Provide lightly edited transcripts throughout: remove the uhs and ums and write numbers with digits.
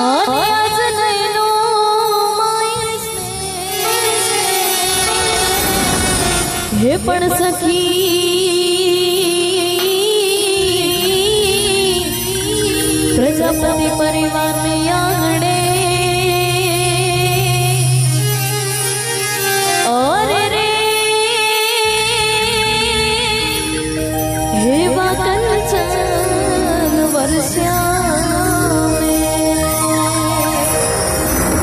आज नैनो हे पण सखी प्रजापति परिवार में आंगणे और रे हे कंचन वर्षा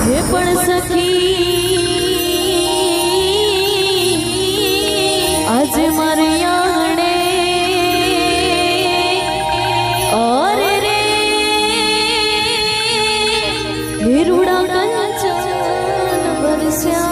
हे पण सखी आज मारे आंगणे और रे हिरुड़ा कंचन वर्षा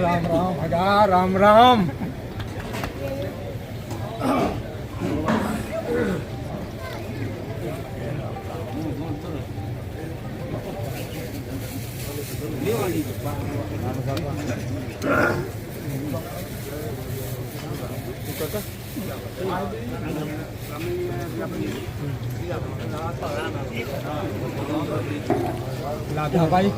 राम राम भगा राम राम। लाधा भाई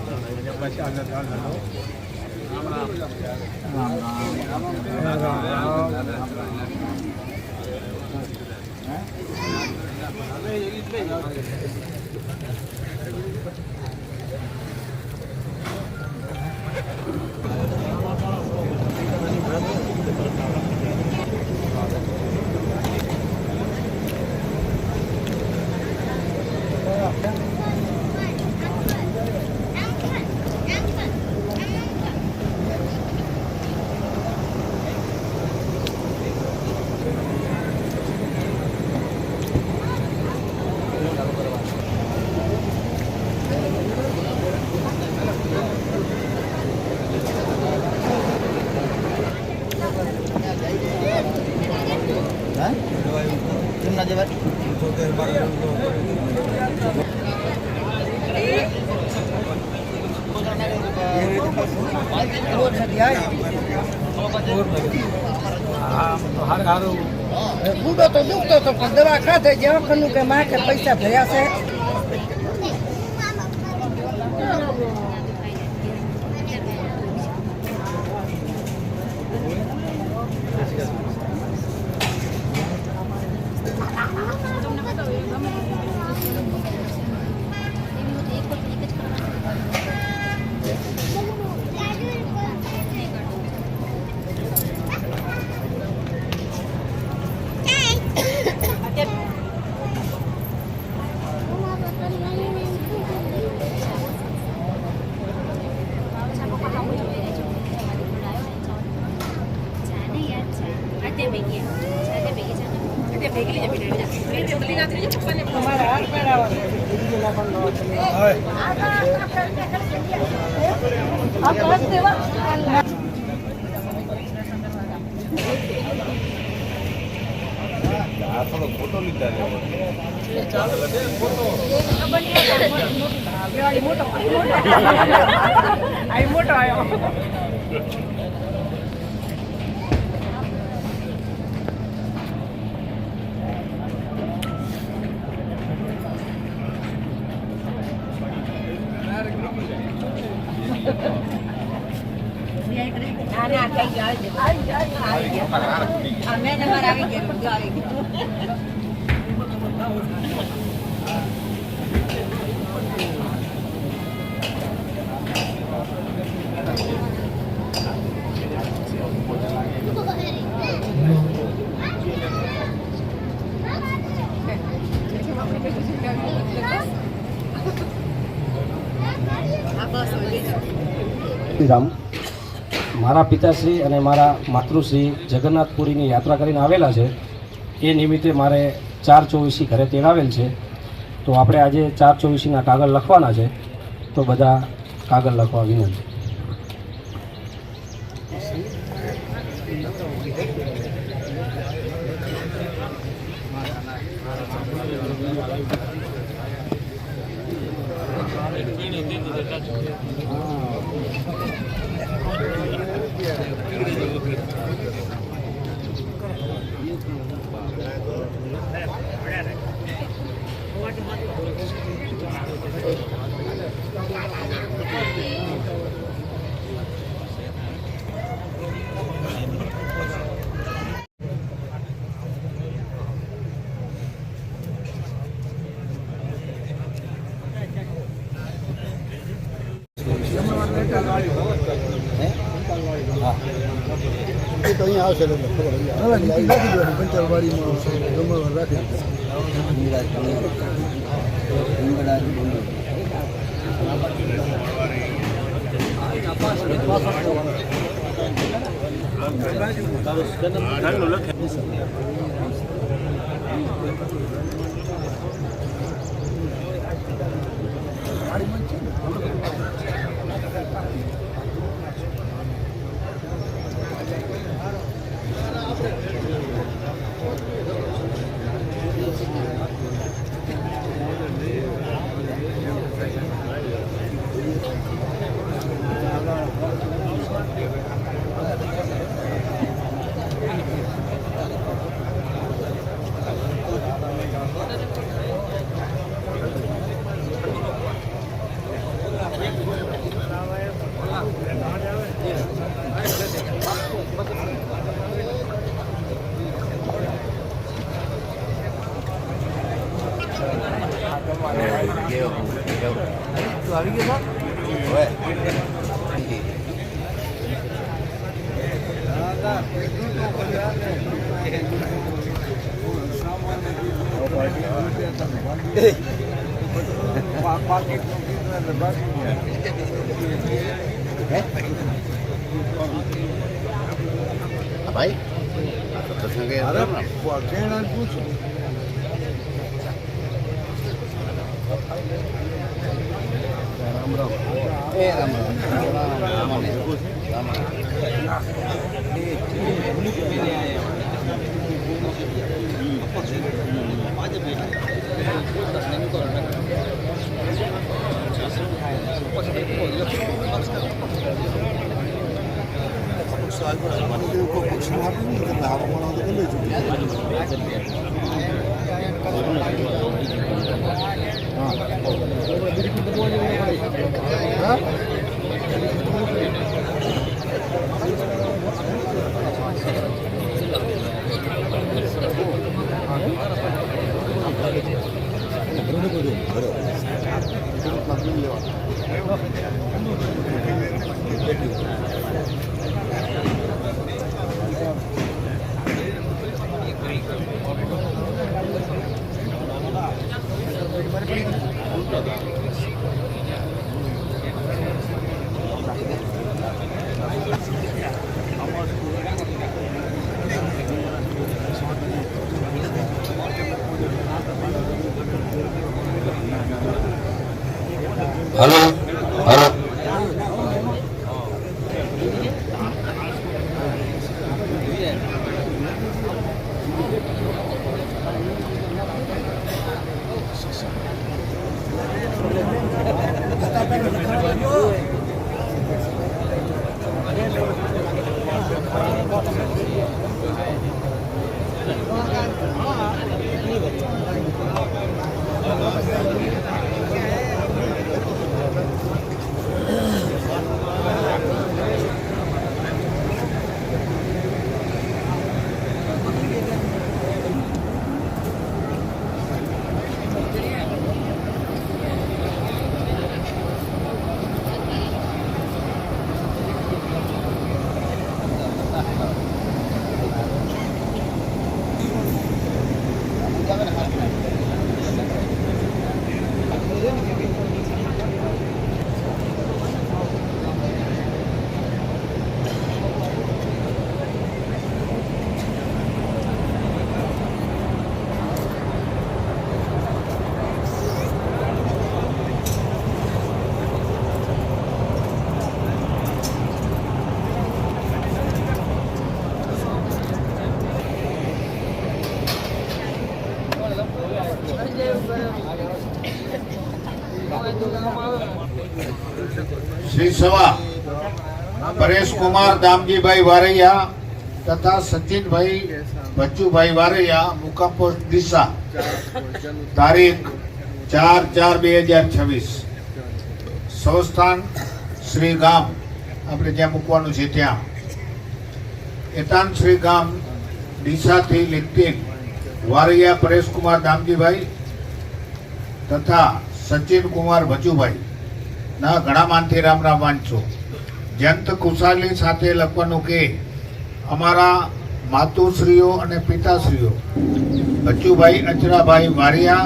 બુડો તો દુખતો હતો પણ દવા ખાધે જેવા કે માં કે પૈસા ભર્યા છે. ફોટો લીધા મોટો આવ્યો. મારા પિતાશ્રી અને મારા માતૃશ્રી જગન્નાથપુરીની યાત્રા કરીને આવેલા છે. એ નિમિત્તે મારે 424 ઘરે તેડાવેલ છે. તો આપણે આજે 424ના કાગળ લખવાના છે. તો બધા કાગળ લખવા વિનંતી. એ તો અહીંયા આવશે એટલે ખબર અહીંયા નાખી દેવાની પંચાલવાડીમાં જમણવાર રાખી ભાઈ પૂછો હલો હલો શ્રી સભા પરેશ કુમાર દામજીભાઈ વારૈયા તથા સચિનભાઈ બચ્ચુભાઈ વારૈયા મુકામ પોસ્ટ ડીસા તારીખ 4/4/2026 સંસ્થાન શ્રી ગામ આપણે જ્યાં મૂકવાનું છે ત્યાં એતાન શ્રી ગામ ડીસાથી લીધેલ વારૈયા પરેશ કુમાર દામજીભાઈ તથા સચિન કુમાર ભચુભાઈ ના ઘણા માનથી રામ રામ વાંચો જંત ખુશાલી સાથે લખવાનું કે અમારા માતુશ્રીઓ અને પિતાશ્રીઓ ભજુભાઈ અચરાભાઈ વારિયા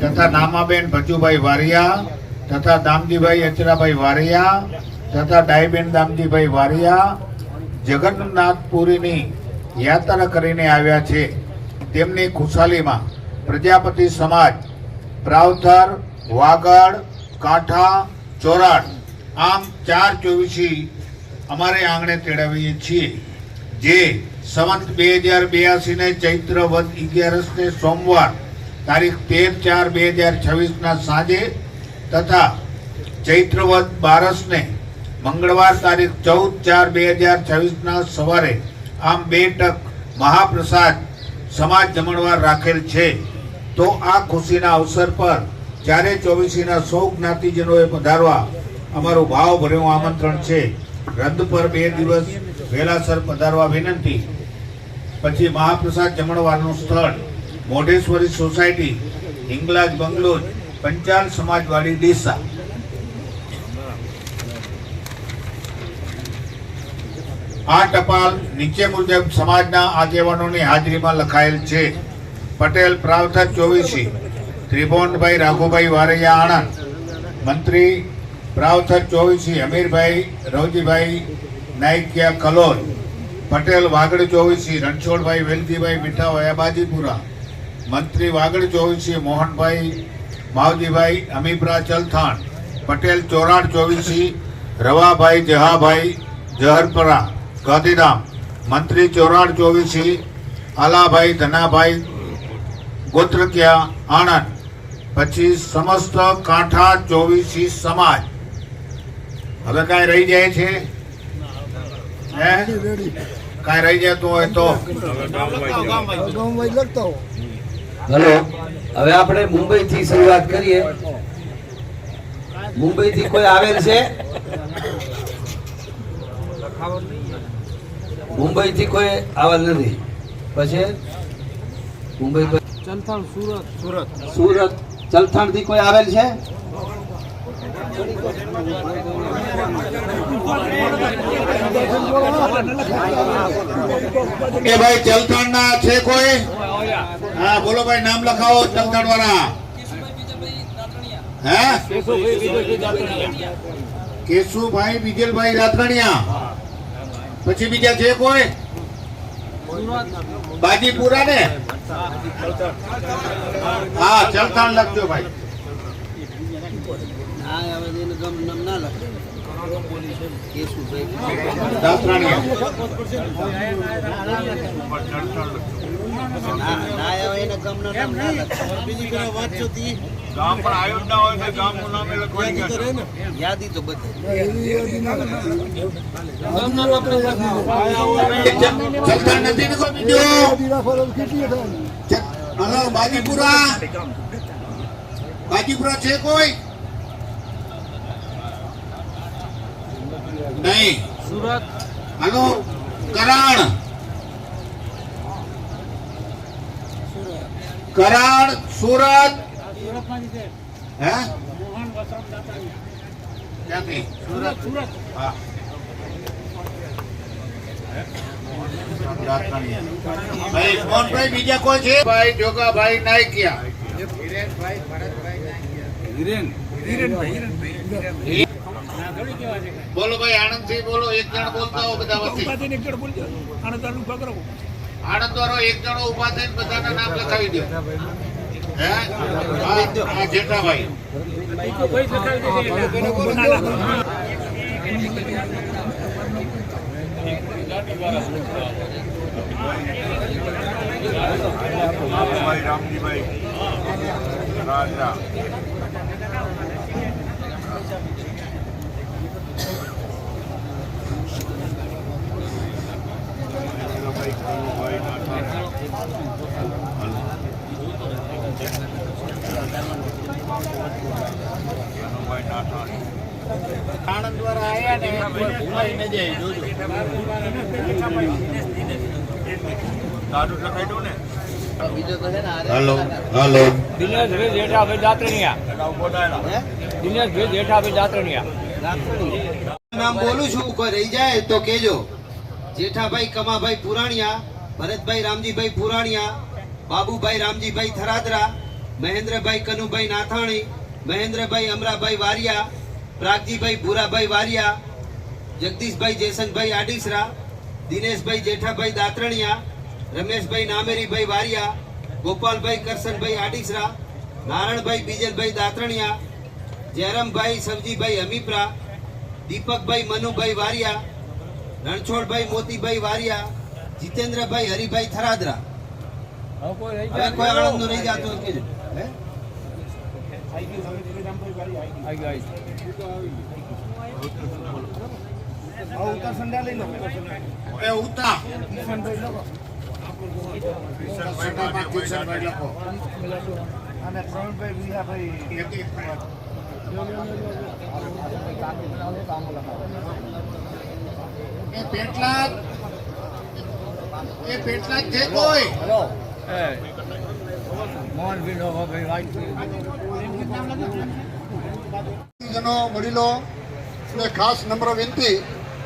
તથા નામાબેન ભજુભાઈ વારિયા તથા દામજીભાઈ અચરાભાઈ વારિયા તથા ડાઈબેન દામજીભાઈ વારિયા જગન્નાથપુરીની યાત્રા કરીને આવ્યા છે. તેમની ખુશાલીમાં પ્રજાપતિ સમાજ પ્રાવથર, વાગડ, કાંઠા, ચોરાડ આમ 4/24 અમારે આંગણે તેડાવીએ છીએ. જે સંવત 2082 ને ચૈત્ર વદ 11 ને સોમવાર તારીખ 13/4/2026 ના સાંજે તથા ચૈત્ર વદ 12 ને મંગળવાર તારીખ 14/4/2026 ના સવારે આમ 2 ટક મહાપ્રસાદ સમાજ જમણવાર રાખેલ છે. તો આ ખુશીના અવસર પર 4/24 સૌ જ્ઞાતિજનોએ પધારવા અમારું ભાવભર્યું આમંત્રણ છે. રદ પર 2 દિવસ વહેલાસર પધારવા વિનંતી. પછી મહાપ્રસાદ જમણવારનું સ્થળ મોઢેશ્વરી સોસાયટી, હિંગલાજ બંગલોજ, પંચાલ સમાજવાડી, ડીસા. આ ટપાલ નીચે મુજબ સમાજના આગેવાનોની હાજરીમાં લખાયેલ છે. પટેલ પ્રાવથર 24, ત્રિભુવનભાઈ રાઘુભાઈ વારૈયા આણંદ. મંત્રી પ્રાવથર 24 અમીરભાઈ રવજીભાઈ નાયકિયા કલોલ. પટેલ વાગડ 24 રણછોડભાઈ વેલજીભાઈ મીઠાવાયા બાજીપુરા. મંત્રી વાગડ 24 મોહનભાઈ માવજીભાઈ અમીપરા ચલથાણ. પટેલ ચોરાડ 24 રવાભાઈ જહાભાઈ જહરપરા ગાંધીધામ. મંત્રી ચોરાડ 24 આલાભાઈ ધનાભાઈ ગોત્રકિયા આણંદ. પછી સમસ્ત કાંઠા 24 સમાજ. હવે કાંઈ રહી જાય છે? હે, કાંઈ રહી જતું હોય તો ગામમાં લખતા હો. હલો, હવે આપણે મુંબઈ થી શરૂઆત કરીએ. મુંબઈ થી કોઈ આવેલ છે? મુંબઈ થી કોઈ આવેલ નથી. પછી મુંબઈ ચલથાણ, સુરત ચલથાણ થી કોઈ આવેલ છે? કે ભાઈ ચલથાણ ના છે કોઈ? હા બોલો ભાઈ, નામ લખાવો ચલથાણ વાળા. હે, કેશુભાઈ બીજલભાઈ રાતરાણીયા. પછી બીજા છે કોઈ? બાજીપુરા ને? હા ચલથાણ લખજો ભાઈ. યાદી તો બધે ચલથાણ નથી ને કોઈ બીજો? હલો બાજીપુરા, બાજીપુરા છે કોઈ? નહીં. સુરત. હલો કરાણ, કરાણ સુરત. હે, ક્યાંથી? સુરત. હા ભાઈ મોહનભાઈ બીજા કોઈ છે? ભાઈ જોગાભાઈ નાયકિયા. બોલો ભાઈ આણંદ થી બોલો. એક જણ બોલતા હો બધા વચ્ચે. આણંદ વાળો એક જણો ઉભા થઈને બધાના નામ લખાવી દો. હે, હા જેઠાભાઈ. રામજીભાઈ રાજા. આણંદ દ્વારા આયા ને ભૂલાઈને જાય. જોજો દાદુ લખાઈ દો ને. Hello hello Dineshbhai Jethabhai Dataraniya. દિનેશભાઈ જેઠાભાઈ દાતરણિયા. નામ બોલું છું, કોઈ રહી જાય તો કેજો. જેઠાભાઈ કમાભાઈ પુરાણિયા, ભરતભાઈ રામજીભાઈ પુરાણિયા, બાબુભાઈ રામજીભાઈ થરાદરા, મહેન્દ્રભાઈ કનુભાઈ નાથાણી, મહેન્દ્રભાઈ અમરાભાઈ વારિયા, પ્રાગજીભાઈ ભૂરાભાઈ વારિયા, જગદીશભાઈ જયસંગભાઈ આડીસરા, દિનેશભાઈ જેઠાભાઈ દાતરણિયા, રમેશભાઈ નામેરીભાઈ વારિયા, ગોપાલભાઈ કરસનભાઈ આડીસરા, નારણભાઈ બીજલભાઈ દાતરણિયા, જયરામભાઈ સવજીભાઈ હમીપરા, દીપકભાઈ મનુભાઈ વારિયા, રણછોડભાઈ મોતીભાઈ વારિયા, જીતેન્દ્રભાઈ હરિભાઈ થરાદરા. હવે કોઈ આણંદ નહીં જાતો કેજો. એ ઉતા અને પ્રવીણભાઈ વિહાભાઈ એ પેટલાદ છે કોઈ જનો વડીલો ને ખાસ નમ્ર વિનંતી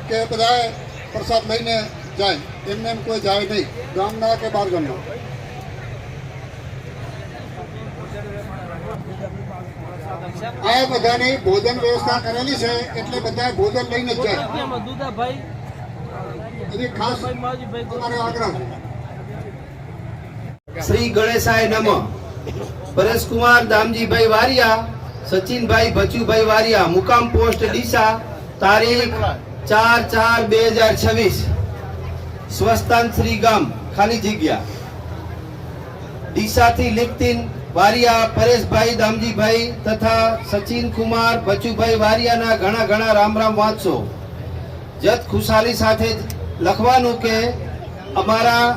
કે બધાએ પ્રસાદ લઈને જાય, એમને એમ કોઈ જાય નહીં, ગામના કે બહાર ગામના. આ બધાની ભોજન વ્યવસ્થા કરેલી છે એટલે બધા ભોજન લઈને જ જાય. એની ખાસ અમારો આગ્રહ છે. શ્રી ગણેશાય નમઃ. પરેશકુમાર દામજીભાઈ વારિયા, સચિનભાઈ ભચુભાઈ વારિયા, મુકામ પોસ્ટ ડીસા, તારીખ 4/4/2026. સ્વસ્થાન શ્રી ગામ ખાલી જગ્યા. ડીસાથી લિખતીન વારિયા પરેશભાઈ દામજીભાઈ તથા સચિન કુમાર ભચુભાઈ વારિયાના ઘણા ઘણા રામ રામ વાંચશો. જત ખુશાલી સાથે જ લખવાનું કે અમારા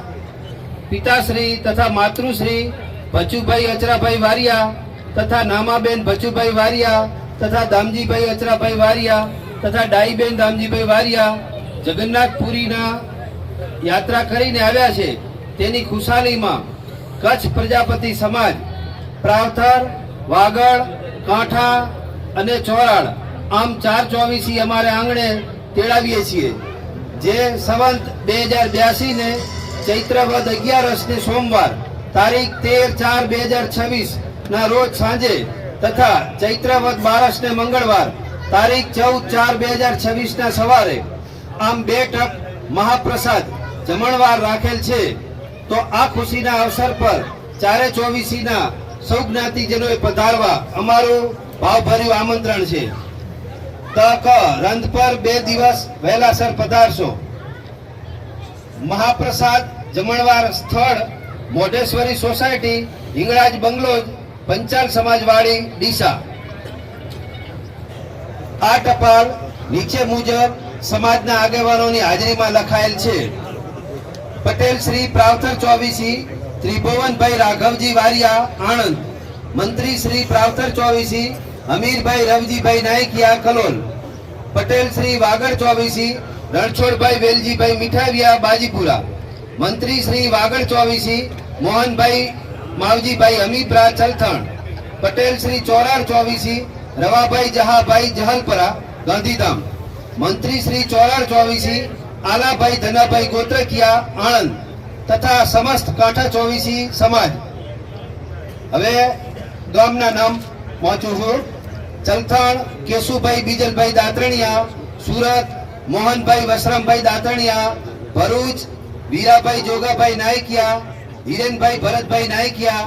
પિતાશ્રી તથા માતૃશ્રી ભચુભાઈ અચરાભાઈ વારિયા તથા નામાબેન ભચુભાઈ વારિયા તથા દામજીભાઈ અચરાભાઈ વારિયા તથા ડાઈબેન દામજીભાઈ વારિયા જગન્નાથપુરીના યાત્રા કરીને આવ્યા છે. તેની ખુશાલીમાં કચ્છ પ્રજાપતિ સમાજ પ્રાવથર, વાગડ, કાંઠા અને ચોરાડ આમ 4/24 અમારે આંગણે તેડાવીએ છીએ. જે સંવંત 2082 ને ચૈત્ર વદ 11 ને સોમવાર તારીખ 13/4/2026 ના રોજ સાંજે તથા ચૈત્ર વદ 12 ને મંગળવાર તારીખ 14/4/2026 ના સવારે આમ 2 ટક મહાપ્રસાદ જમણવાર રાખેલ છે. તો આ ખુશીના અવસર પર 4/24 ના સૌ જ્ઞાતિજનોએ પધારવા અમારું ભાવભર્યું આમંત્રણ છે. તક રંધ પર 2 દિવસ વહેલાસર પધારશો. મહાપ્રસાદ જમણવાર સ્થળ મોઢેશ્વરી સોસાયટી, હિંગળાજ બંગલોજ, પંચાલ સમાજવાડી, ડીસા. આ ટપાલ નીચે મુજબ સમાજના આગેવાનોની હાજરીમાં લખાયેલ છે. પટેલ શ્રી પ્રાવથર 24 ત્રિભુવનભાઈ રાઘવજી વારિયા, આણંદ. મંત્રી શ્રી પ્રાવથર 24 હમીરભાઈ રવજીભાઈ નાયકિયા, કલોલ. પટેલ શ્રી વાગડ 24 રણછોડભાઈ વેલજીભાઈ મીઠાવિયા, બાજીપુરા. મંત્રી શ્રી વાગડ 24 મોહનભાઈ માવજીભાઈ હમીપરા, ચલથણ. પટેલ શ્રી ચોરાડ 24 રવાભાઈ જહાભાઈ જહલપરા, ગાંધીધામ. મંત્રી શ્રી ચોરાડ 24 આલાભાઈ ધનાભાઈ ગોત્રકિયા, આણંદ તથા સમસ્ત કાંઠા 24 સમાજ. હવે ગામના નામ પહોંચું છું. ચલથણ કેશુભાઈ બીજલભાઈ દાતરણિયા, સુરત મોહનભાઈ વસરામભાઈ દાતરણિયા, ભરૂચ વીરાભાઈ જોગાભાઈ નાયકિયા, હિરેનભાઈ ભરતભાઈ નાયકિયા,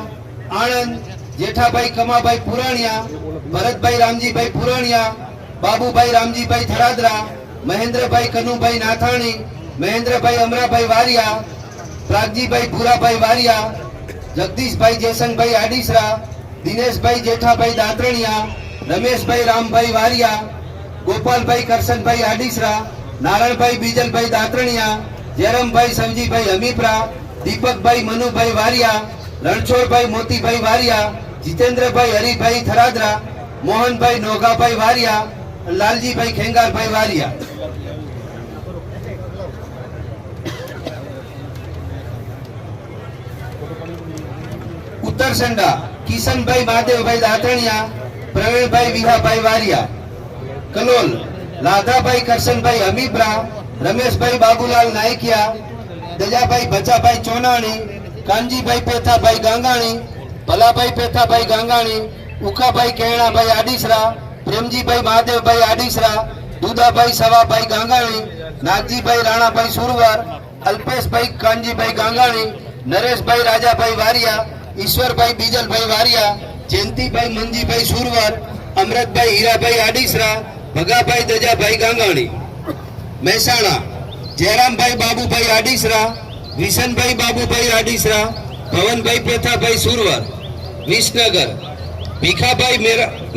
આણંદ જેઠાભાઈ કમાભાઈ પુરાણિયા, ભરતભાઈ રામજીભાઈ પુરાણિયા, બાબુભાઈ રામજીભાઈ થરાદરા, મહેન્દ્રભાઈ કનુભાઈ નાથાણી, મહેન્દ્રભાઈ અમરાભાઈ વારિયા, પ્રાગજીભાઈ ભૂરાભાઈ વારિયા, જગદીશભાઈ જયસંગભાઈ આડીસરા, દિનેશભાઈ જેઠાભાઈ દાતરણિયા, રમેશભાઈ રામભાઈ વારિયા, ગોપાલભાઈ કરસનભાઈ આડીસરા, નારણભાઈ બીજલભાઈ દાતરણિયા, જયરામભાઈ સવજીભાઈ હમીપરા, દીપકભાઈ મનુભાઈ વારિયા, રણછોડભાઈ મોતીભાઈ વારિયા, જીતેન્દ્રભાઈ હરિભાઈ થરાદરા, મોહનભાઈ નોગાભાઈ વારિયા, લાલજીભાઈ ખેંગારભાઈ વારિયા. ઉત્તરસંડા કિશનભાઈ મહાદેવભાઈ દાતરણિયા, પ્રવીણભાઈ વિહાભાઈ વારિયા. કલોલ લાધાભાઈ કરશનભાઈ હમીપરા, રમેશભાઈ બાબુલાલ નાયકિયા, દજાભાઈ ભચાભાઈ ચોનાણી, કાનજીભાઈ પેથાભાઈ ગાંગાણી, ભલાભાઈ પેથાભાઈ ગાંગાણી, ઉખાભાઈ કેણાભાઈ આડીસરા, પ્રેમજીભાઈ મહાદેવભાઈ આડીસરા, દુદાભાઈ સવાભાઈ ગાંગાણી, નાગજીભાઈ રાણાભાઈ સુરવાર, અલ્પેશભાઈ કાનજીભાઈ ગાંગાણી, નરેશભાઈ રાજાભાઈ વારિયા, ઈશ્વરભાઈ બીજલભાઈ વારિયા, જયંતિભાઈ મંજીભાઈ સુરવાર, અમરતભાઈ હીરાભાઈ આડીસરા, ભગાભાઈ દજાભાઈ ગાંગાણી. મહેસાણા જયરામભાઈ બાબુભાઈ આડીસરા, વિશનભાઈ બાબુભાઈ આડીસરા, ભવનભાઈ પેથાભાઈ સુરવાર. વિસનગર ભીખાભાઈ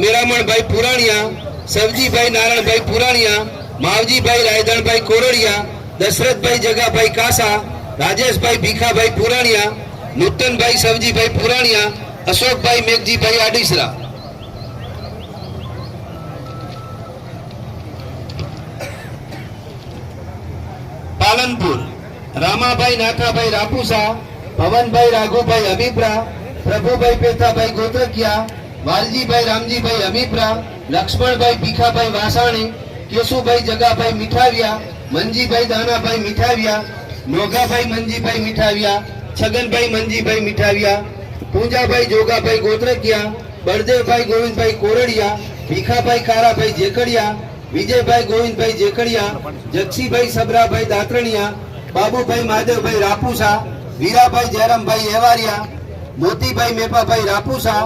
મેરામણભાઈ પુરાણિયા, સવજીભાઈ નારાયણભાઈ પુરાણિયા, માવજીભાઈ રાયધણભાઈ કોરડિયા, દશરથભાઈ જગાભાઈ કાસા, રાજેશભાઈ ભીખાભાઈ પુરાણિયા, નૂતનભાઈ સવજીભાઈ પુરાણિયા, અશોકભાઈ મેઘજીભાઈ આડીસરા. પાલનપુર રામાભાઈ નાથાભાઈ રાપુસા, ભવનભાઈ રાઘુભાઈ હમીપરા, પ્રભુભાઈ પેથાભાઈ ગોત્રકિયા, વાલજીભાઈ રામજીભાઈ હમીપરા, લક્ષ્મણભાઈ ભીખાભાઈ વાસાણી, કેશુભાઈ જગાભાઈ મીઠાવિયા, મંજીભાઈ દાનાભાઈ મીઠાવિયા, નોગાભાઈ મંજીભાઈ મીઠાવિયા, છગનભાઈ મંજીભાઈ મીઠાવિયા, પૂંજાભાઈ જોગાભાઈ ગોત્રકિયા, બળદેવભાઈ ગોવિંદભાઈ કોરડિયા, ભીખાભાઈ કારાભાઈ જેકડિયા, વિજયભાઈ ગોવિંદભાઈ જેકડિયા, જક્ષીભાઈ સબરાભાઈ દાત્રણિયા, બાબુભાઈ મહાદેવભાઈ રાપુસા, વીરાભાઈ જયરામભાઈ એવારિયા, મોતીભાઈ મેપાભાઈ રાપુસા,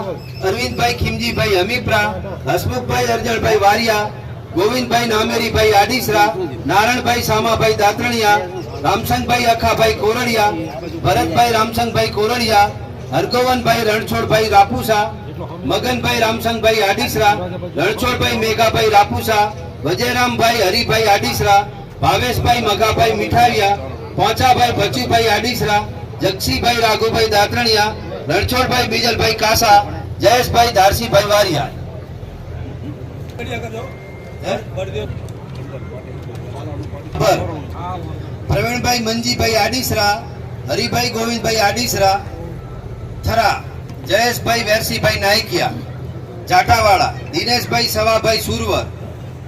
અરવિંદભાઈ ખીમજીભાઈ હમીપરા, હસમુખભાઈ અરજણભાઈ વારિયા, ગોવિંદભાઈ નામેરીભાઈ આડીસરા, નારાયણભાઈ સામાભાઈ દાત્રણિયા, રામસંગભાઈ અખાભાઈ કોરડિયા, ભરતભાઈ રામસંગભાઈ કોરડિયા, હરગોવનભાઈ રણછોડભાઈ રાપુસા, મગનભાઈ રામસંગભાઈ આડીસરા, રણછોડભાઈ મેઘાભાઈ રાપુસા, વજયરામભાઈ હરિભાઈ આડીસરા, ભાવેશભાઈ મગાભાઈ મીઠાવિયા, પોંચાભાઈ ભચુભાઈ આડીસરા, જગસીભાઈ રાઘુભાઈ દાત્રણિયા, રણછોડભાઈ બીજલભાઈ કાસા, જયેશભાઈ ધારસીભાઈ વારિયા. પ્રવીણભાઈ મંજીભાઈ આડીસરા, હરિભાઈ ગોવિંદભાઈ આડીસરા. થરા જયેશભાઈ વેરસીભાઈ નાયકિયા. જાટાવાળા દિનેશભાઈ સવાભાઈ સુરવર.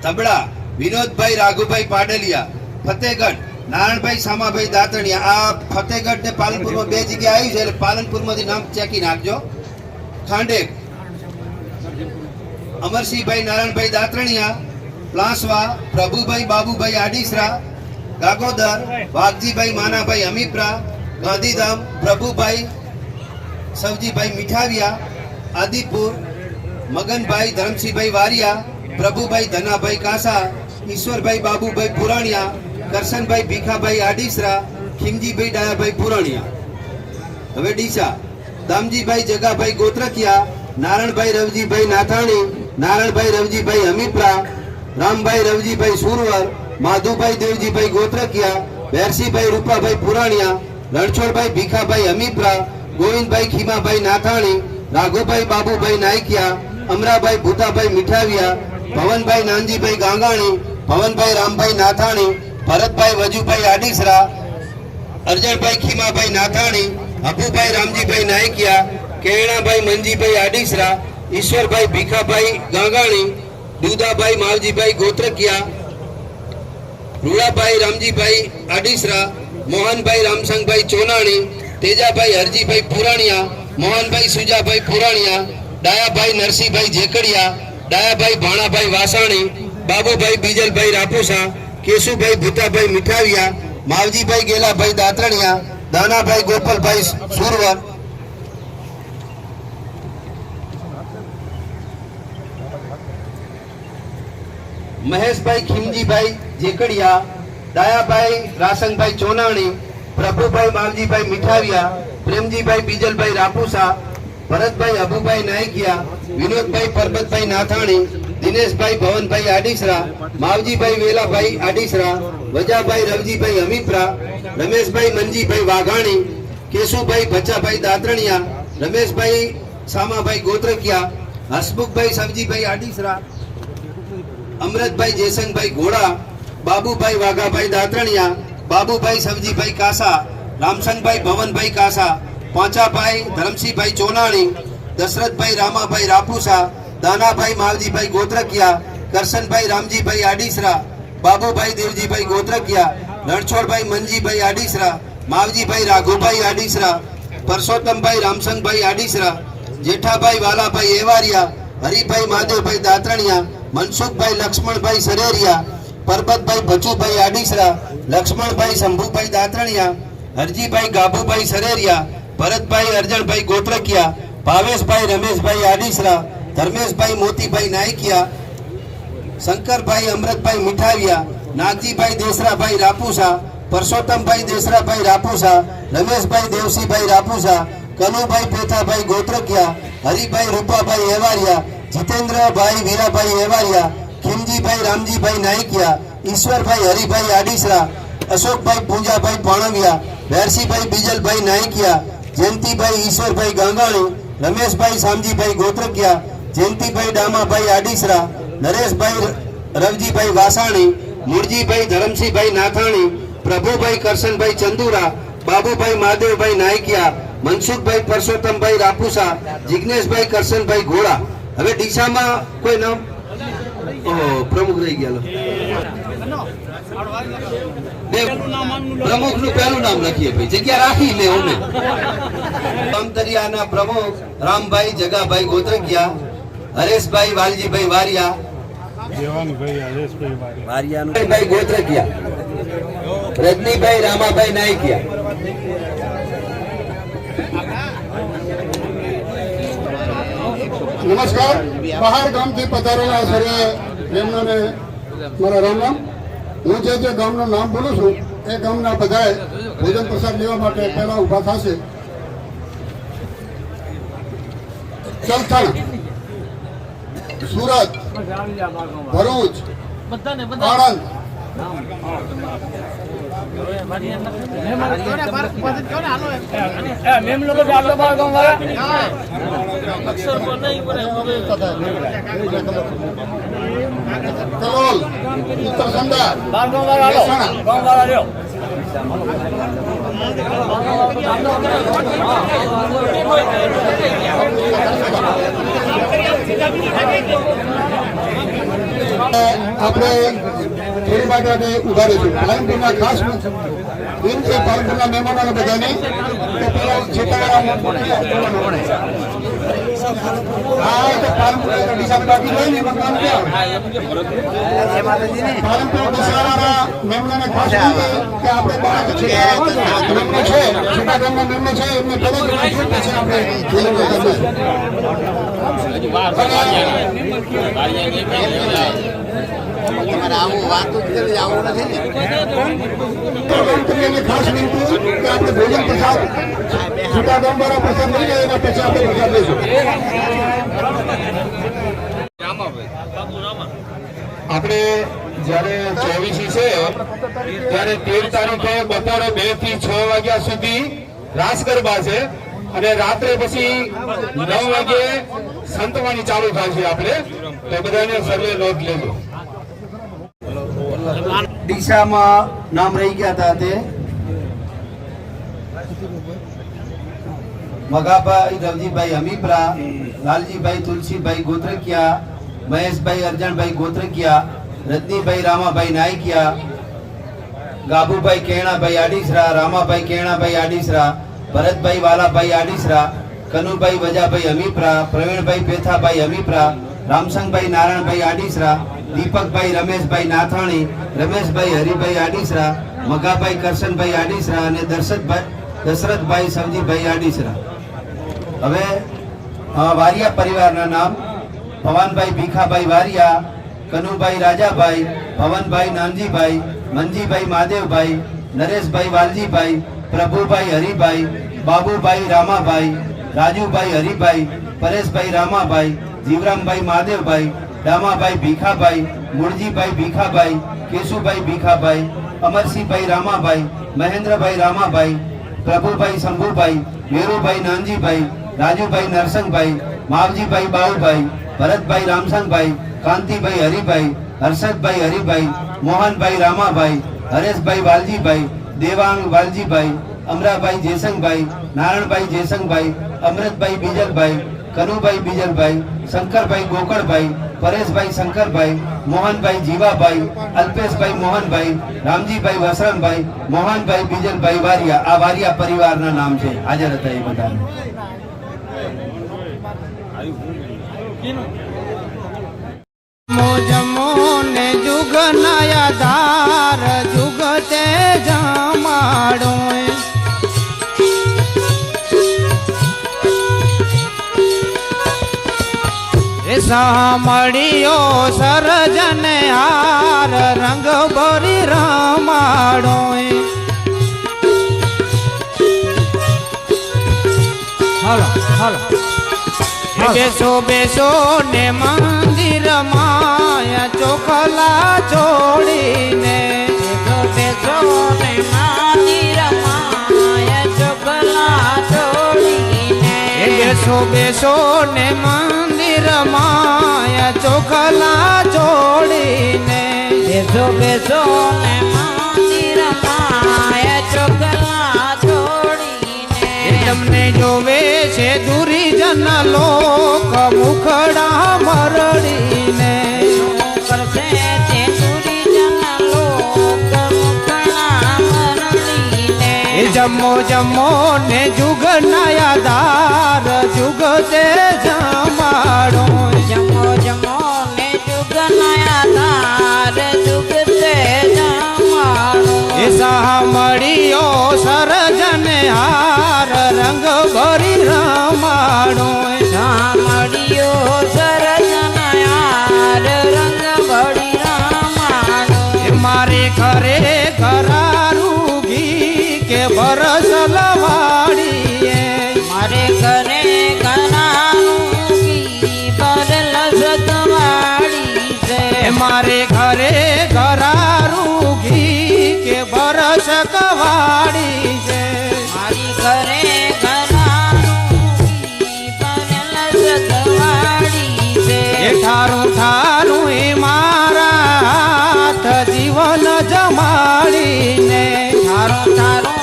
તબડા વિનોદભાઈ રાઘુભાઈ પાડલિયા. ફતેહગઢ નારાયણભાઈ સામાભાઈ દાતણિયા. આ ફતેહગઢ ને પાલનપુરમાં બે જગ્યા આવી છે, એટલે પાલનપુરમાંથી નામ ચેકી નાખજો. ખાંડેક અમરસિંહભાઈ નારાયણભાઈ દાતરણિયા. પ્લાસવા પ્રભુભાઈ બાબુભાઈ આડીસરા. ગાગોદર વાઘજીભાઈ માનાભાઈ હમીપરા. ગાંધીધામ પ્રભુભાઈ સવજીભાઈ મીઠાવિયા. આદિપુર મગનભાઈ ધરમસિંહભાઈ વારિયા. પ્રભુભાઈ ધનાભાઈ કાસા. ઈશ્વરભાઈ બાબુભાઈ પુરાણિયા. કરશનભાઈ ભીખાભાઈ આડીસરા. ખીમજીભાઈ ડાયાભાઈ પુરાણિયા. હવે ડીસા દામજીભાઈ જગાભાઈ ગોત્રકિયા. નારાયણભાઈ રવજીભાઈ નાથાણી. નારાયણભાઈ રવજીભાઈ હમીપરા. રામભાઈ રવજીભાઈ સુરવર. માધુભાઈ દેવજીભાઈ ગોત્રકિયા. વેરસીભાઈ રૂપાભાઈ પુરાણિયા. રણછોડભાઈ ભીખાભાઈ હમીપરા. ગોવિંદભાઈ ખીમાભાઈ નાથાણી. રાઘુભાઈ બાબુભાઈ નાયકિયા. અમરાભાઈ ભૂતાભાઈ મીઠાવિયા. ભવનભાઈ નાનજીભાઈ ગાંગાણી. ભવનભાઈ રામભાઈ નાથાણી. ભરતભાઈ વજુભાઈ આડીસરા. અરજણભાઈ ખીમાભાઈ નાથાણી. અભુભાઈ રામજીભાઈ નાયકિયા. કેણાભાઈ મંજીભાઈ આડીસરા. ઈશ્વરભાઈ ભીખાભાઈ ગાંગાણી. દુદાભાઈ માવજીભાઈ ગોત્રકિયા. રૂડાભાઈ રામજીભાઈ આડીસરા. મોહનભાઈ રામસંગભાઈ ચોનાણી. તેજાભાઈ હરજીભાઈ પુરાણિયા. મોહનભાઈ સુજાભાઈ પુરાણિયા. ડાયાભાઈ નરસિંહભાઈ જેકડિયા. ડાયાભાઈ ભાણાભાઈ વાસાણી. બાબુભાઈ બીજલભાઈ રાપુસા. કેશુભાઈ ભૂતાભાઈ મીઠાવિયા. માવજીભાઈ ગેલાભાઈ દાતરણિયા. દાનાભાઈ ગોપાલભાઈ સુરવર. મહેશભાઈ ખીમજીભાઈ જેકડિયા. ડાયાભાઈ રાસંગભાઈ ચોનાણી. પ્રભુભાઈ માવજીભાઈ મીઠાવિયા. પ્રેમજીભાઈ બીજલભાઈ રાપુસા. ભરતભાઈ અભુભાઈ નાયકિયા. વિનોદભાઈ પરબતભાઈ નાથાણી. દિનેશભાઈ ભવનભાઈ આડીસરા. માવજીભાઈ વેલાભાઈ આડીસરા. વજાભાઈ રવજીભાઈ હમીપરા. રમેશભાઈ મંજીભાઈ વાઘાણી. કેશુભાઈ ભચાભાઈ દાતરણિયા. રમેશભાઈ સામાભાઈ ગોત્રકિયા. હસમુખભાઈ સવજીભાઈ આડીસરા. અમરતભાઈ જયસંગભાઈ ઘોડા. બાબુભાઈ વાઘાભાઈ દાતરણિયા. બાબુભાઈ સવજીભાઈ કાસા. રામસંગભાઈ ભવનભાઈ કાસા. પાંચાભાઈ ધરમસિંહભાઈ ચોનાણી. દશરથભાઈ રામાભાઈ રાપુસા. દાનાભાઈ માવજીભાઈ ગોત્રકિયા. કરશનભાઈ રામજીભાઈ આડીસરા, બાબુભાઈ દેવજીભાઈ ગોત્રકિયા, રણછોડભાઈ મનજીભાઈ આડીસરા, માવજીભાઈ રાઘુભાઈ આડીસરા, પરસોત્તમભાઈ રામસંગભાઈ આડીસરા, જેઠાભાઈ વાલાભાઈ એવારિયા, હરિભાઈ મહાદેવભાઈ દાતરણિયા, મનસુખભાઈ લક્ષ્મણભાઈ સરેરિયા, પરબતભાઈ ભચુભાઈ આડીસરા, લક્ષ્મણભાઈ શંભુભાઈ દાતરણિયા, હરજીભાઈ ગાભુભાઈ સરેરિયા, ભરતભાઈ અરજણભાઈ ગોત્રકિયા, ભાવેશભાઈ રમેશભાઈ આડીસરા, ધર્મેશભાઈ મોતીભાઈ નાયકિયા, શંકરભાઈ અમૃતભાઈ મીઠાવિયા, નાગજીભાઈ દેસરાભાઈ રાપુસા, પરસોત્તમભાઈ દેસરાભાઈ રાપુસા, રમેશભાઈ દેવસીભાઈ રાપુસા, કનુભાઈ પેથાભાઈ ગોત્રકિયા, હરિભાઈ રૂપાભાઈ એવારિયા, જીતેન્દ્રભાઈ વીરાભાઈ એવારિયા, ખીમજીભાઈ રામજીભાઈ નાયકિયા, ઈશ્વરભાઈ હરિભાઈ આડીસરા, અશોકભાઈ પૂંજાભાઈ પાણવિયા, વેરસીભાઈ બીજલભાઈ નાયકિયા, જયંતિભાઈ ઈશ્વરભાઈ ગાંગાણી, રમેશભાઈ શામજીભાઈ ગોત્રકિયા, જયંતિભાઈ ડામાભાઈ આડીસરા, નરેશભાઈ રવજીભાઈ વાસાણી, મૂળજીભાઈ ધરમસિંહભાઈ નાથાણી, પ્રભુભાઈ કરશનભાઈ ચંદુરા, બાબુભાઈ મહાદેવભાઈ નાયકિયા, મનસુખભાઈ પરસોત્તમભાઈ રાપુસા, જિગ્નેશભાઈ કરશનભાઈ ઘોડા. હવે ડીસામાં કોઈ નામ પ્રમુખ રહી ગયા. પ્રમુખ નું પહેલું નામ લખીએ ભાઈ, જગ્યા રાખી લે. અમે રામતરિયાના પ્રમુખ રામભાઈ જગાભાઈ ગોત્રકિયા, હરેશભાઈ વાલજીભાઈ વારિયા, ભાઈ ગોત્રકિયા, રજનીભાઈ રામાભાઈ નાયકિયા. નમસ્કાર. બહાર ગામથી પધારેલા સર્વે બહેનોને મારા રામ રામ. હું જે ગામનું નામ બોલું છું એ ગામના બધાએ ભોજન પ્રસાદ લેવા માટે પહેલા ઊભા થશે. ચલથણ, સુરત, ભરૂચ, આણંદ, કલોલ, ઉત્તરસંડા, મહેસાણા. આપણે થોડી માટે ઉભા રહીશું. પાલનપુરના ખાસ વિનંતી પાલનપુરના મહેમાનોને બધાને પાલનપુર દશેરાના મહેમાનોને ખાસ કે આપણે બાળક છે છોટા ગામના મહેમાન છે એમને પહેલા જ પછી આપણે ખાસ વિનંતી કે આપણે ભોજન પ્રસાદ છૂટા ગામ વાળા પ્રસાદ લઈ જાય એના પછી આપણે પ્રસાદ લઈશું. આપણે જ્યારે 24 છે ત્યારે 13 તારીખે બપોરે 2 થી 6 વાગ્યા સુધી રાસ ગરબા છે અને રાત્રે પછી 9 વાગે સંતવાણી ચાલુ થશે. આપણે તો બધાને સર્વે નોંધ લેજો. ડીસામાં નામ રહી ગયા હતા તે મગાભાઈ રવજીભાઈ હમીપરા, લાલજીભાઈ તુલસીભાઈ ગોત્રકિયા, મહેશભાઈ અરજણભાઈ ગોત્રકિયા, રજનીભાઈ રામાભાઈ નાયકિયા, ગાભુભાઈ કેણાભાઈ આડીસરા, રામાભાઈ કેણાભાઈ આડીસરા, ભરતભાઈ વાલાભાઈ આડીસરા, કનુભાઈ વજાભાઈ હમીપરા, પ્રવીણભાઈ પેથાભાઈ હમીપરા, રામસંગભાઈ નારાયણભાઈ આડીસરા, દીપકભાઈ રમેશભાઈ નાથાણી, રમેશભાઈ હરિભાઈ આડીસરા, મગાભાઈ કરશનભાઈ આડીસરા અને દશરથભાઈ સવજીભાઈ આડીસરા. હવે વારિયા પરિવારના નામ ભવાનભાઈ ભીખાભાઈ વારિયા, કનુભાઈ રાજાભાઈ, ભવનભાઈ નાનજીભાઈ, મનજીભાઈ મહાદેવભાઈ, નરેશભાઈ વાલજીભાઈ, પ્રભુભાઈ હરિભાઈ, બાબુભાઈ રામાભાઈ, રાજુભાઈ હરિભાઈ, પરેશભાઈ રામાભાઈ, જીવરામભાઈ મહાદેવભાઈ, દામાભાઈ ભીખાભાઈ, મૂળજીભાઈ ભીખાભાઈ, કેશુભાઈ ભીખાભાઈ, અમરસિંહભાઈ રામાભાઈ, મહેન્દ્રભાઈ રામાભાઈ, પ્રભુભાઈ શંભુભાઈ, વીરુભાઈ નાનજીભાઈ, રાજુભાઈ નરસંગભાઈ, માવજીભાઈ બાઉભાઈ, ભરતભાઈ રામસંગભાઈ, કાંતિભાઈ હરિભાઈ, હર્ષદભાઈ હરિભાઈ, મોહનભાઈ રામાભાઈ, હરેશભાઈ વાલજીભાઈ, દેવાંગ વાલજીભાઈ, અમરાભાઈ જેસંગભાઈ, નારાયણભાઈ જેસંગભાઈ, અમૃતભાઈ બીજલભાઈ, કનુભાઈ બીજલભાઈ, શંકરભાઈ ગોકળભાઈ, પરેશભાઈ શંકરભાઈ, મોહનભાઈ જીવાભાઈ, અલ્પેશભાઈ મોહનભાઈ, રામજીભાઈ વસણભાઈ, મોહનભાઈ બીજલભાઈ વારિયા. આ વારિયા પરિવારના નામ છે. હાજર હતા એ બધા. મોજમો ને જુગ નયા ધાર જુગ તે જમાડો સાંભળ્યો સરજન હાર રંગ ભરી રમાડો હાલો હાલો બેસો બેસો ને મંદિર માયા ચોખલા છોડીને બેસો ને મંદિર માયા ચોખલા છોડીને બેસો બેસો ને મંદિર માયા ચોખલા છોડીને બેસો બેસો ને મંદિર માયા ચોખલા છોડીને તમને જોવે છે દુરીજન લોક મુખડા મરડીને કરશે તે દુરીજન લોક મુખડા મરડીને જમો જમો ને જુગ નયા દાર જુગ તે જમાડો જમો જમો ને જુગ નયા ધાર જુગ તે જમાડો સાંભળ્યો સરજન હાર રંગ ભરી રમાડો સાંભળ્યો સરજન હાર રંગ ભળી રમાડો મારે ઘરે ઘરારું ઘી કે બરસ લવાડીએ મારે ઘરે ઘણાનું ઘી ભરેલ સતવાડી છે મારે ઘરે ઘરારું ઘી કે બરસ કવાડી છે મારી ઘરે ઘણાનું ઘી ભરેલ સતવાડી છે ઠારું ઠારું એ મારા હાથ જીવન જમાડીને તારું તારું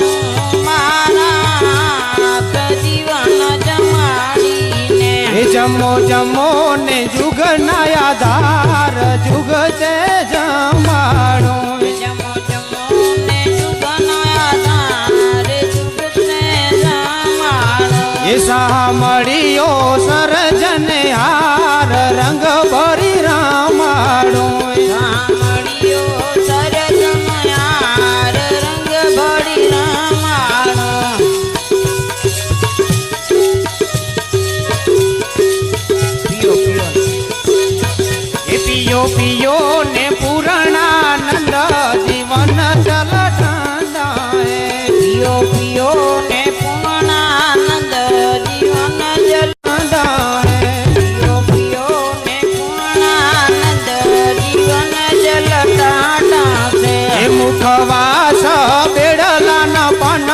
મારા હાથ જીવન જમાડીને જમો જમો ને જુગ નયા ધાર જુગ તે જમાડો જમો જમો ને જુગ નયા ધાર જુગ તે જમાડો સાંભળ્યો સરજન હાર રંગ ભરી રમાડો સાંભળ્યો સરજન હાર રંગ ભળી રમાડો પિયો પિયો ને પૂર્ણાનંદ જીવન ચલ પિયો પિયો ને પૂર્ણાનંદ જીવન જલ પિયો પિયો ને પૂર્ણાનંદ જીવન જલ ટાટા છે મુખવાસ બેડલા ન પન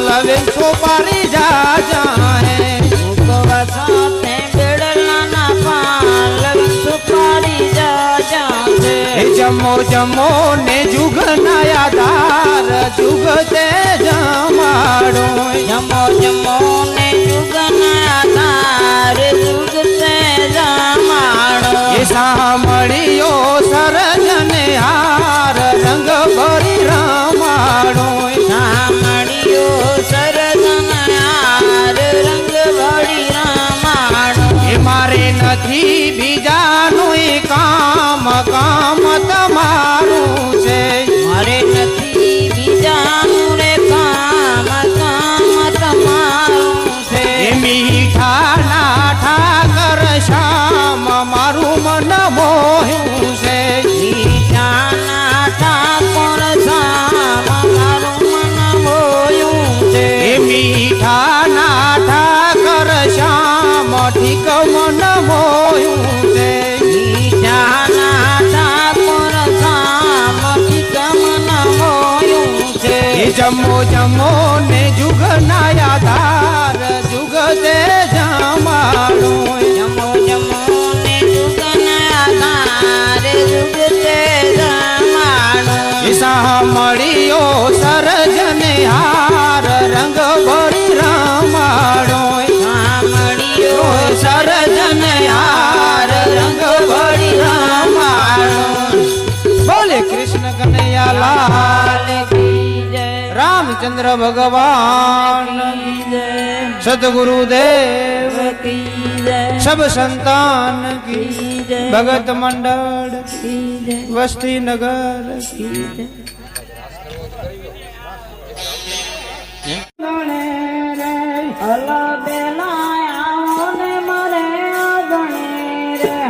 લવે સોપારી જા જાય મુખવાસ તે બેડલાના પાલ સુપારી જા છે જમો જમો ને જુગ નયા દાર જુગ તે જમાડો જમો જમો ને જુગ નયા ધાર જુગ તે જમાડો સાંભળ્યો સરજન હાર રંગ ભરી રમાડો સાંભળ્યો સરજન હાર રંગ ભળી રમાડો મારે નથી બીજાનું કામ કામ તમારું છે મારે નથી બીજાનું રે કામ કામ તમારું છે મીઠા ના ઠાકર શ્યામ મારું મન મોહ્યું છે મીઠાના ઠાકોર શ્યામ મારું મન મોયું છે મીઠા ના ઠાકર શ્યામ ઠીક મન મોહ્યું છે મીઠાના ઠાકોર શ્યામ ઠીક મન મોયું છે જમો જમો ને જુગ નયા ધાર જુગ તે જમાડો જમો જમો ને જુગ નયા ધાર જુગ તે જમાડો સાંભળ્યો સરજન હાર રંગ ભરી રમાડો સાંભળ્યો સરજન હાર રામચંદ્ર ભગવાન કી જય સદગુરુદેવ કી જય સબ સંતાન કી કી જય ભગત મંડળ કી જય વસ્તી નગર કી જય અલા બેલા આવો ને મારે આગણે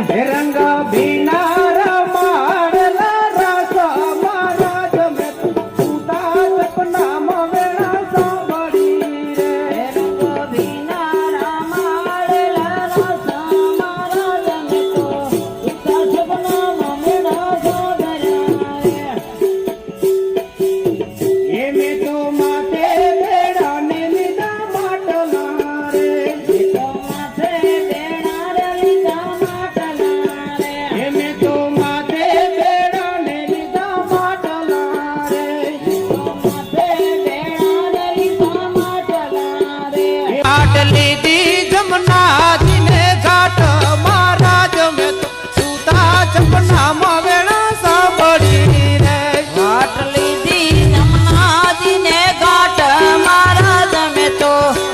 રે રંગ ભીનાર માડલા રસ મહારાજ મે તુતા સપના વેણા સાંભળી રે રંગ ભીના માળેલા રસ મારા જમે તો ઉતા સપના મમેડા ગોદર્યા એ મે તો માતે બેડા ને લીધા માટલા રે તો માથે બેણા રે લીધા માટલા રે એ મે તો માતે બેડા ને લીધા માટલા રે તો માથે બેણા રે લીધા માટલા રે ઘાટ લીધી જમનાજીને ઘાટ મહારાજ મે તો સુતા ચપના વેણા સાંભળી રે ઘાટ લીધી જમનાજીને ઘાટ મારા જમે તો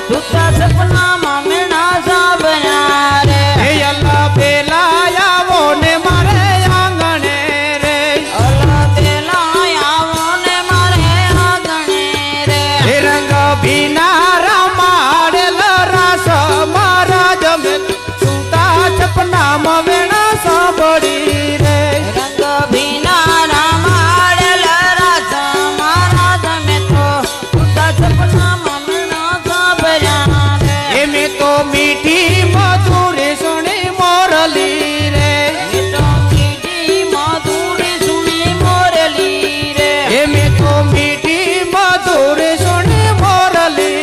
સુતા સપનામાં મેણા સાંભળ્યા રે હે અલ્લા પેલા આવો ને મારે આંગણે રે અલા પેલા આવો ને મારે આગણે રે હે રંગ ભીનારા માડેલ રાસ મહારાજ મે સુતા ચપના વેણા સાંભળી રે રંગ ભીના માળેલ રાસ મારા જમે તો સુતા સપનામાં મેણા સાંભળ્યા રે એ મે તો મીઠી મધુરી સુણી મોરલી રે મીઠો મીઠી મધુરી સુણી મોરલી રે એ મે તો મીઠી મધુરી સુણી મોરલી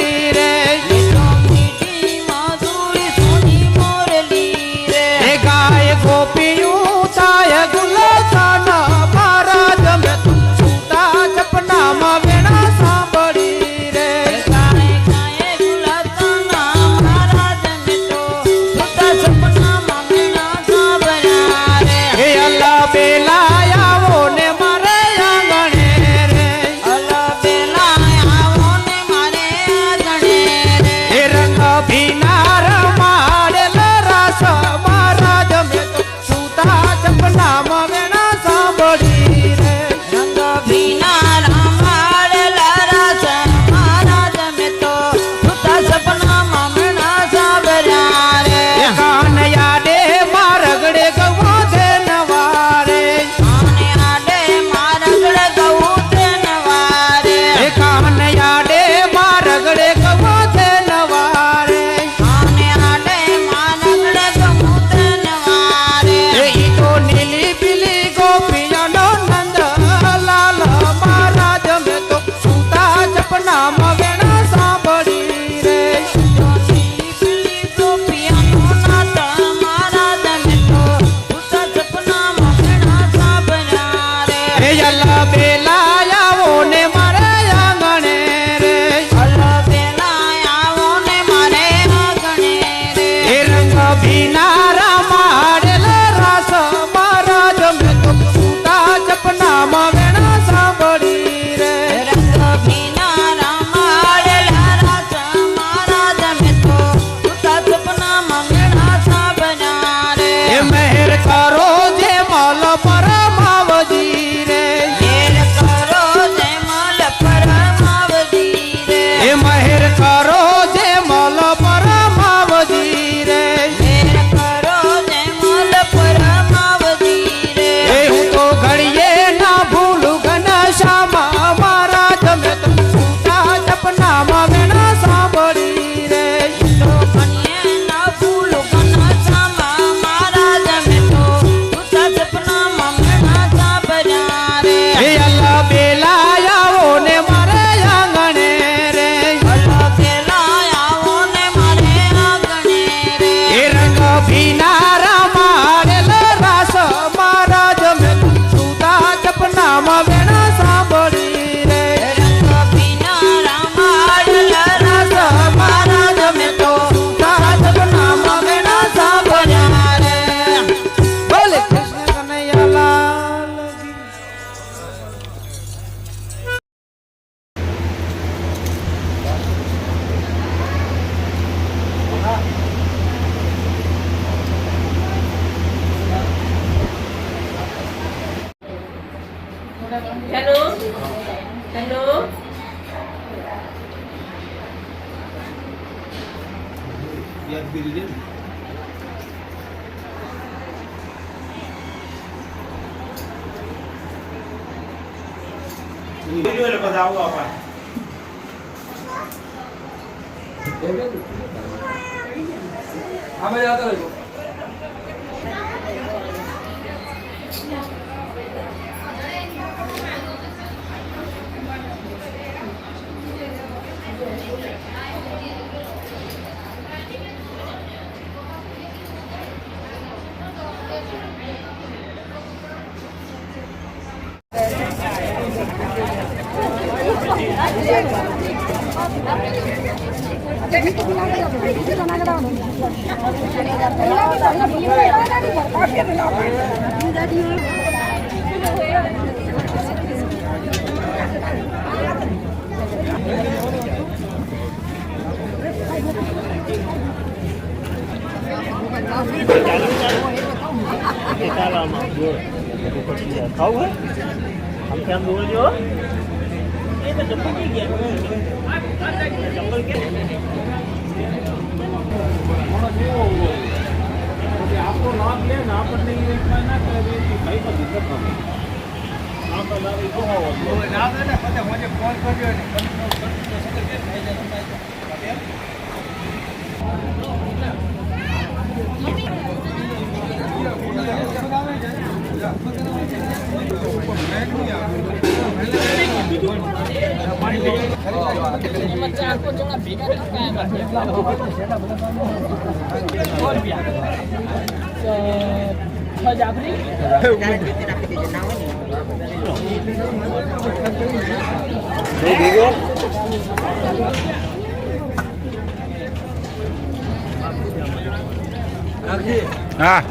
હા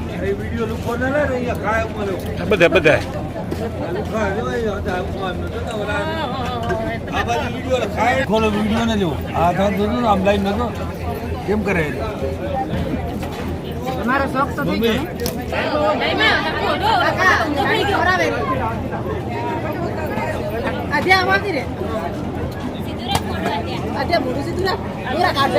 બધા બધા ખોલો વિડીયો ને જો આ તો જોજો આમ લાઈન નતો કેમ કરે તમારો શોખ તો થઈ ગયો આધ્યા આવતી રે આધ્યા બોલું સીધું પૂરા કાઢ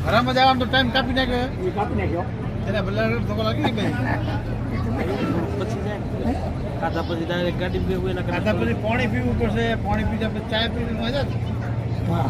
ઘરમાં જવાનો તો ટાઈમ કાપી નાખ્યો એને ભલે ધોકો લાગી ગઈ ખાધા પછી ડાયરેક્ટ ગાડી પીવું એના ખાધા પછી પાણી પીવું પડશે પાણી પીધા પછી ચાય પીવી મજા જ હા